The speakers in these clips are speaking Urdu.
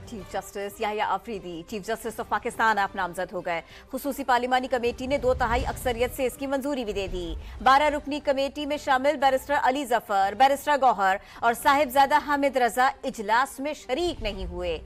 Chief justice Yahya Afridi chief justice of Pakistan آپ نامزد ہو گئے۔ خصوصی پارلیمانی کمیٹی نے 2/3 اکثریت سے اس کی منظوری بھی دے دی۔ 12 رکنی کمیٹی میں شامل بیرسٹر علی ظفر، بیرسٹر گوہر اور صاحبزادہ حامد رضا اجلاس میں شریک نہیں ہوئے۔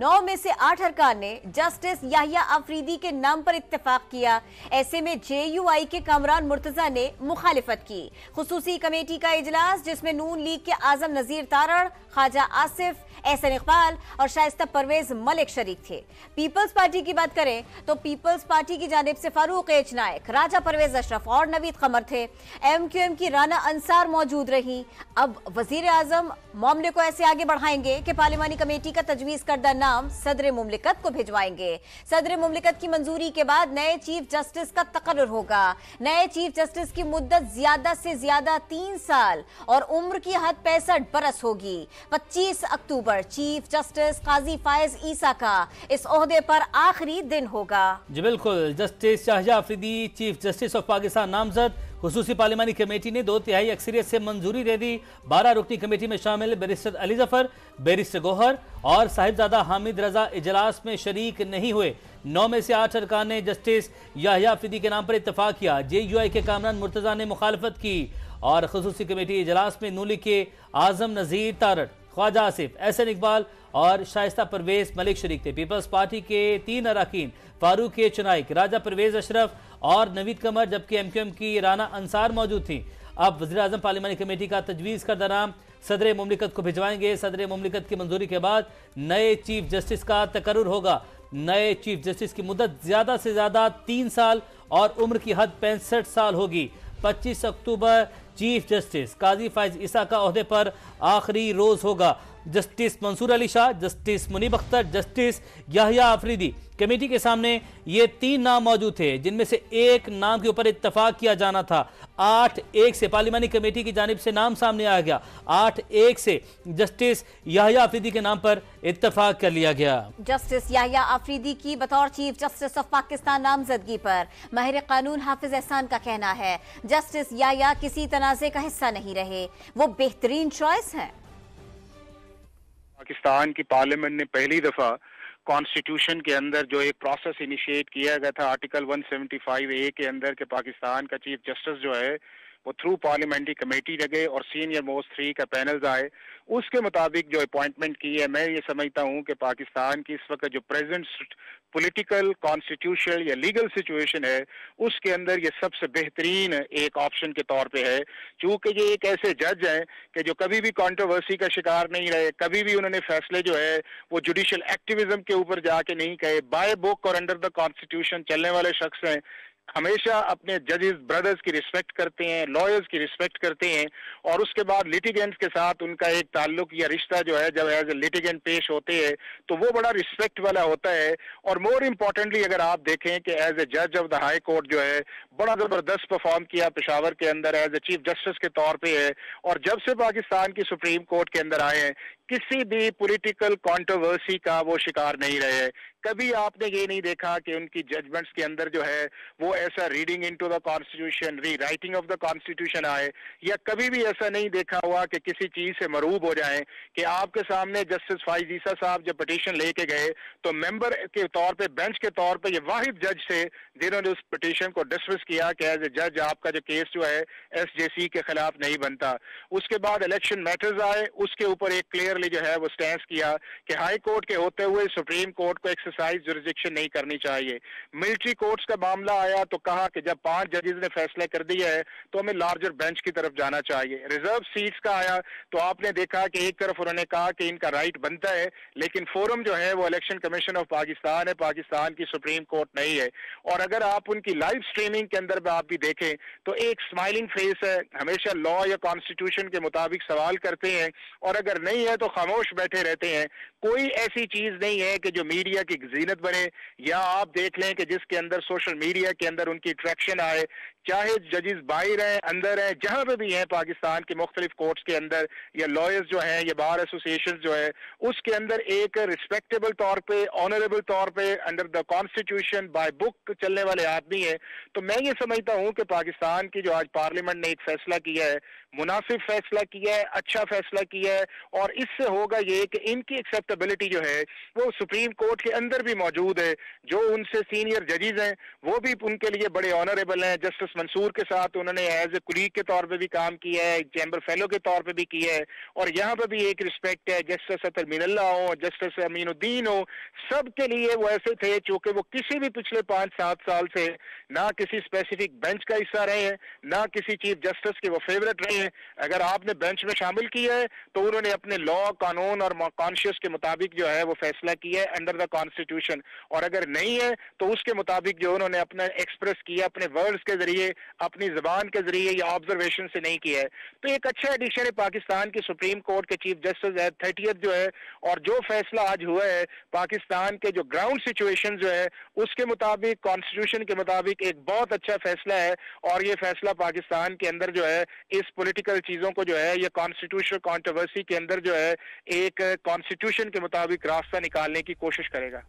9 میں سے 8 ارکان نے جسٹس یحییٰ آفریدی کے نام پر اتفاق کیا۔ ایسے میں JUI کے کامران مرتضیٰ نے مخالفت کی۔ خصوصی کمیٹی کا اجلاس جس میں نون لیگ کے اعظم نذیر تارڑ، خواجہ آصف، احسن اقبال اور شائستہ پرویز ملک شریک تھے۔ پیپلز پارٹی کی بات کریں تو پیپلز پارٹی کی جانب سے فاروق ایچ نائک، راجہ پرویز اشرف اور نوید قمر تھے۔ MQM کی رانا انصار موجود رہی۔ اب وزیر اعظم معاملے کو ایسے آگے بڑھائیں گے کہ پارلیمانی کمیٹی کا تجویز کردہ نام صدر مملکت کو بھجوائیں گے۔ صدر مملکت کی منظوری کے بعد نئے چیف جسٹس کا تقرر ہوگا۔ نئے چیف جسٹس کی مدت زیادہ سے زیادہ 3 سال اور عمر کی حد 65 برس ہوگی۔ 25 اکتوبر چیف جسٹس قاضی فائز عیسیٰ کا اس عہدے پر آخری دن ہوگا۔ جی بالکل، justice Yahya Afridi chief justice of Pakistan نامزد۔ خصوصی پارلیمانی کمیٹی نے 2/3 اکثریت سے منظوری دے دی۔ 12 رکنی کمیٹی میں شامل بیرسٹر علی ظفر، بیرسٹر گوہر اور صاحبزادہ حامد رضا اجلاس میں شریک نہیں ہوئے۔ 9 میں سے 8 ارکان نے جسٹس یحییٰ آفریدی کے نام پر اتفاق کیا۔ JUI کے کامران مرتضیٰ نے مخالفت کی اور خصوصی کمیٹی اجلاس میں نون لیگ کے اعظم نذیر تارڑ، خواجہ آصف، احسن اقبال اور شائستہ پرویز ملک شریک تھے۔ پیپلز پارٹی کے 3 اراکین فاروق ایچ نائک، راجہ پرویز اشرف اور نوید قمر، جبکہ MQM کی رانا انصار موجود تھیں۔ اب وزیر اعظم پارلیمانی کمیٹی کا تجویز کردہ نام صدر مملکت کو بھجوائیں گے۔ صدر مملکت کی منظوری کے بعد نئے چیف جسٹس کا تقرر ہوگا۔ نئے چیف جسٹس کی مدت زیادہ سے زیادہ 3 سال اور عمر کی حد 65 سال ہوگی۔ 25 اکتوبر چیف جسٹس قاضی فائز عیسیٰ کا عہدے پر آخری روز ہوگا۔ جسٹس منصور علی شاہ، جسٹس منیب اختر، جسٹس یحییٰ آفریدی کمیٹی کے سامنے یہ 3 نام موجود تھے جن میں سے ایک نام کے اوپر اتفاق کیا جانا تھا۔ 8-1 سے پارلیمانی کمیٹی کی جانب سے نام سامنے آ گیا۔ 8-1 سے جسٹس یحییٰ آفریدی کے نام پر اتفاق کر لیا گیا۔ جسٹس یحییٰ آفریدی کی بطور چیف جسٹس آف پاکستان نامزدگی پر ماہر قانون حافظ احسان کا کہنا ہے جسٹس یحییٰ کسی تنازع کا حصہ نہیں رہے، وہ بہترین چوائس ہیں۔ پاکستان کی پارلیمنٹ نے پہلی دفعہ کانسٹیٹیوشن کے اندر جو ایک پروسیس انیشیٹ کیا گیا تھا آرٹیکل 175A کے اندر کہ پاکستان کا چیف جسٹس جو ہے وہ تھرو پارلیمنٹری کمیٹی لگے اور سینئر موسٹ 3 کا پینلز آئے، اس کے مطابق جو اپوائنٹمنٹ کی ہے۔ میں یہ سمجھتا ہوں کہ پاکستان کی اس وقت جو پریزنٹ پولیٹیکل، کانسٹیٹیوشنل یا لیگل سچویشن ہے اس کے اندر یہ سب سے بہترین ایک آپشن کے طور پہ ہے، چونکہ یہ ایک ایسے جج ہیں کہ جو کبھی بھی کانٹروورسی کا شکار نہیں رہے، کبھی بھی انہوں نے فیصلے جو ہے وہ جوڈیشل ایکٹیویزم کے اوپر جا کے نہیں کہے، بائی بک اور انڈر دا کانسٹیٹیوشن چلنے والے شخص ہیں، ہمیشہ اپنے ججز برادرز کی رسپیکٹ کرتے ہیں، لائرز کی رسپیکٹ کرتے ہیں، اور اس کے بعد لیٹیگنٹس کے ساتھ ان کا ایک تعلق یا رشتہ جو ہے جب ایز اے لیٹیگنٹ پیش ہوتے ہیں تو وہ بڑا رسپیکٹ والا ہوتا ہے۔ اور مور امپورٹنٹلی اگر آپ دیکھیں کہ ایز اے جج آف دا ہائی کورٹ جو ہے بڑا زبردست پرفارم کیا پشاور کے اندر ایز اے چیف جسٹس کے طور پہ ہے، اور جب سے پاکستان کی سپریم کورٹ کے اندر آئے ہیں کسی بھی پولیٹیکل کانٹروورسی کا وہ شکار نہیں رہے۔ کبھی آپ نے یہ نہیں دیکھا کہ ان کی ججمنٹس کے اندر جو ہے وہ ایسا reading into the constitution, rewriting of the constitution آئے، یا کبھی بھی ایسا نہیں دیکھا ہوا کہ کسی چیز سے مروب ہو جائیں کہ آپ کے سامنے جسٹس فائز عیسیٰ صاحب جب پٹیشن لے کے گئے تو ممبر کے طور پہ، بینچ کے طور پہ یہ واحد جج تھے جنہوں نے اس پٹیشن کو ڈسمس کیا کہ ایز اے جج آپ کا جو کیس جو ہے SJC کے خلاف نہیں بنتا۔ اس کے بعد الیکشن میٹرز آئے، اس کے اوپر ایک کلیئرلی جو ہے وہ سٹینس کیا کہ ہائی کورٹ کے ہوتے ہوئے سپریم کورٹ کو ایکسرسائز جوریسڈکشن نہیں کرنی چاہیے۔ ملٹری کورٹس کا معاملہ آیا تو کہا کہ جب 5 ججز نے فیصلہ کر دیا ہے تو ہمیں لارجر بینچ کی طرف جانا چاہیے۔ ریزرو سیٹس کا آیا تو آپ نے دیکھا کہ ایک طرف انہوں نے کہا کہ ان کا رائٹ بنتا ہے لیکن فورم جو ہے وہ الیکشن کمیشن آف پاکستان ہے، پاکستان کی سپریم کورٹ نہیں ہے۔ اور اگر آپ ان کی لائیو سٹریمنگ کے اندر آپ بھی دیکھیں تو ایک سمائلنگ فیس ہے، ہمیشہ لا یا کانسٹیٹیوشن کے مطابق سوال کرتے ہیں، اور اگر نہیں ہے تو خاموش بیٹھے رہتے ہیں۔ کوئی ایسی چیز نہیں ہے کہ جو میڈیا کی ایک زینت بنے. یا آپ دیکھ لیں کہ جس کے اندر سوشل میڈیا کے اندر ان کی اٹریکشن آئے, چاہے ججز باہر ہیں اندر ہیں جہاں پہ بھی ہیں پاکستان کے مختلف کورٹس کے اندر, یا لائرز جو ہیں یا بار ایسوسیشن جو ہے اس کے اندر ایک ریسپیکٹیبل طور پہ, آنریبل طور پہ, انڈر دا کانسٹیٹیوشن بائی بک چلنے والے آدمی ہیں. تو میں یہ سمجھتا ہوں کہ پاکستان کی جو آج پارلیمنٹ نے ایک فیصلہ کیا ہے, مناسب فیصلہ کیا ہے, اچھا فیصلہ کیا ہے, اور اس سے ہوگا یہ کہ ان کی ایکسیپٹیبلٹی جو ہے وہ سپریم کورٹ کے اندر بھی موجود ہے. جو ان سے سینئر ججز ہیں وہ بھی ان کے لیے بڑے آنریبل ہیں. جسٹس منصور کے ساتھ انہوں نے ایز اے کولیگ کے طور پہ بھی کام کیا ہے, چیمبر فیلو کے طور پہ بھی کیا ہے, اور یہاں پہ بھی ایک رسپیکٹ ہے. جسٹس اطہر مین اللہ ہو, جسٹس امین الدین ہو, سب کے لیے وہ ایسے تھے چونکہ وہ کسی بھی پچھلے 5-7 سال سے نہ کسی اسپیسیفک بینچ کا حصہ رہے ہیں, نہ کسی چیف جسٹس کے وہ فیوریٹ رہے ہیں. اگر آپ نے بینچ میں شامل کیا ہے تو انہوں نے اپنے لا, قانون اور کانشیس کے مطابق جو ہے وہ فیصلہ کیا ہے انڈر دا کانسٹیٹیوشن, اور اگر نہیں ہے تو اس کے مطابق جو انہوں نے اپنا ایکسپریس کیا اپنے ورڈز کے ذریعے, اپنی زبان کے ذریعے یا آبزرویشن سے نہیں کیا ہے. تو ایک اچھا ایڈیشن ہے پاکستان کی سپریم کورٹ کے چیف جسٹس ہے 30th جو ہے, اور جو فیصلہ آج ہوا ہے پاکستان کے جو گراؤنڈ سچویشن جو ہے اس کے مطابق, کانسٹیٹیوشن کے مطابق ایک بہت اچھا فیصلہ ہے. اور یہ فیصلہ پاکستان کے اندر جو ہے اس پولیٹیکل چیزوں کو جو ہے یہ کانسٹیٹیوشنل کانٹروورسی کے اندر جو ہے ایک کانسٹیٹیوشن کے مطابق راستہ نکالنے کی کوشش کرے گا.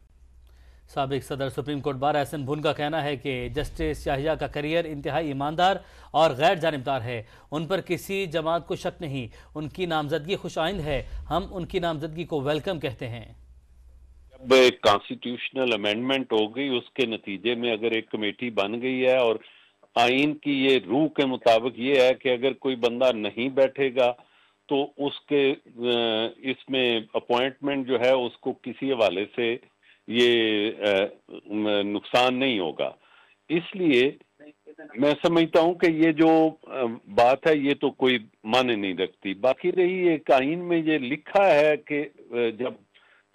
سابق صدر سپریم کورٹ بار احسن بھون کا کہنا ہے کہ جسٹس یحییٰ کا کیریئر انتہائی ایماندار اور غیر جانبدار ہے. ان پر کسی جماعت کو شک نہیں, ان کی نامزدگی خوش آئند ہے. ہم ان کی نامزدگی کو ویلکم کہتے ہیں. جب ایک کانسٹیٹیوشنل امینڈمنٹ ہو گئی, اس کے نتیجے میں اگر ایک کمیٹی بن گئی ہے اور آئین کی یہ روح کے مطابق یہ ہے کہ اگر کوئی بندہ نہیں بیٹھے گا تو اس کے اس میں اپوائنٹمنٹ جو ہے اس کو کسی حوالے سے یہ نقصان نہیں ہوگا. اس لیے میں سمجھتا ہوں کہ یہ جو بات ہے یہ تو کوئی معنی نہیں رکھتی. باقی رہی ایک آئین میں یہ لکھا ہے کہ جب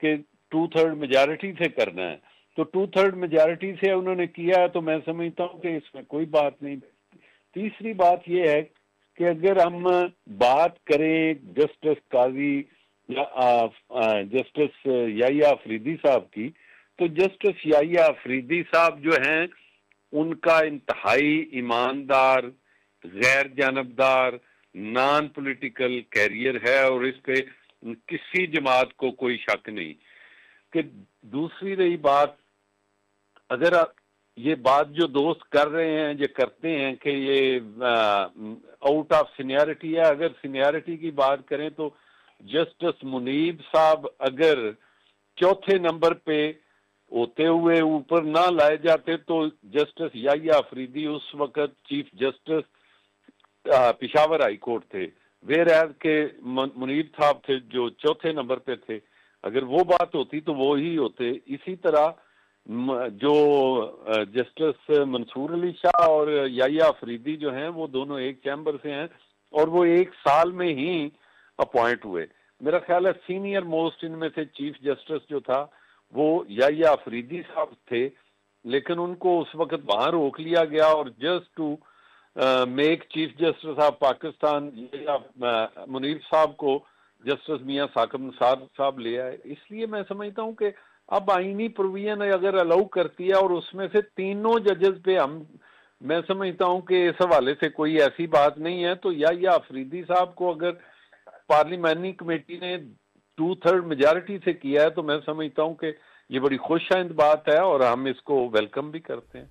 کہ 2/3 میجارٹی سے کرنا ہے, تو 2/3 میجارٹی سے انہوں نے کیا ہے, تو میں سمجھتا ہوں کہ اس میں کوئی بات نہیں. تیسری بات یہ ہے کہ اگر ہم بات کریں جسٹس قاضی یا جسٹس یحییٰ آفریدی صاحب کی, تو جسٹس یحییٰ آفریدی صاحب جو ہیں ان کا انتہائی ایماندار, غیر جانبدار, نان پولیٹیکل کیریئر ہے, اور اس پہ کسی جماعت کو کوئی شک نہیں. کہ دوسری رہی بات, اگر یہ بات جو دوست کر رہے ہیں, یہ کرتے ہیں کہ یہ آؤٹ آف سینیارٹی ہے, اگر سینیارٹی کی بات کریں تو جسٹس منیب صاحب اگر چوتھے نمبر پہ ہوتے ہوئے اوپر نہ لائے جاتے تو جسٹس یحییٰ آفریدی اس وقت chief justice Peshawar high court تھے, ویر ایز کے منیب صاحب تھے جو چوتھے نمبر پہ تھے. اگر وہ بات ہوتی تو وہ ہی ہوتے. اسی طرح جو جسٹس منصور علی شاہ اور یحییٰ آفریدی جو ہیں وہ دونوں ایک چیمبر سے ہیں, اور وہ 1 سال میں ہی اپوائنٹ ہوئے. میرا خیال ہے سینئر موسٹ ان میں سے چیف جسٹس جو تھا وہ یحییٰ آفریدی صاحب تھے, لیکن ان کو اس وقت وہاں روک لیا گیا, اور just to make chief justice of Pakistan Munib صاحب کو جسٹس میاں ثاقب نثار صاحب لے آئے. اس لیے میں سمجھتا ہوں کہ اب آئینی پروویژن اگر الاؤ کرتی ہے, اور اس میں سے تینوں ججز پہ میں سمجھتا ہوں کہ اس حوالے سے کوئی ایسی بات نہیں ہے, تو یحییٰ آفریدی صاحب کو اگر پارلیمانی کمیٹی نے 2/3 میجارٹی سے کیا ہے تو میں سمجھتا ہوں کہ یہ بڑی خوش آئند بات ہے, اور ہم اس کو ویلکم بھی کرتے ہیں.